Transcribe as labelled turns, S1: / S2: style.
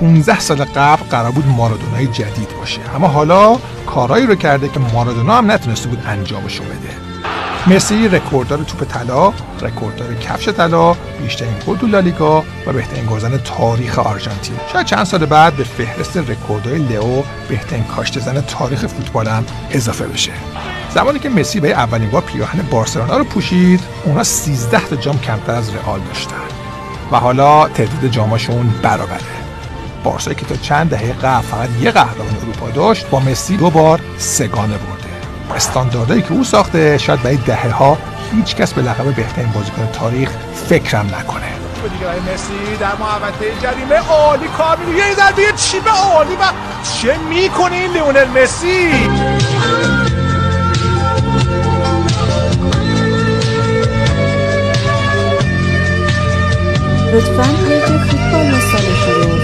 S1: 15 سال قبل قرار بود مارادونای جدید باشه، اما حالا کارایی رو کرده که مارادونا هم نتونسته بود انجامشو بده. مسی رکورددار توپ طلا، رکورددار کفش طلا، بیشترین گل تو لالیگا و بهترین گلزن تاریخ آرژانتین. شاید چند سال بعد به فهرست رکوردهای لئو بهترین کاشته‌زن تاریخ فوتبال هم اضافه بشه. زمانی که مسی به اولین بار پیراهن بارسلونا رو پوشید، اونا 13 تا جام کمتر از رئال داشتن و حالا تعداد جاماشون برابره. بارسایی که تا چند دهه قبل فقط یه قهرمان اروپا داشت، با مسی 2 بار سگانه برده. استانداردهایی که او ساخته شاید برای دهه‌ها هیچ کس به لقب بهترین بازیکن تاریخ فکرم نکنه.
S2: دیگه مسی در محوطه جریمه عالی کار می‌کنه، یه ضربه چیپ عالی و چه می‌کنه این لیونل مسی؟
S3: لطفاً پیج فوتبال مسائل رو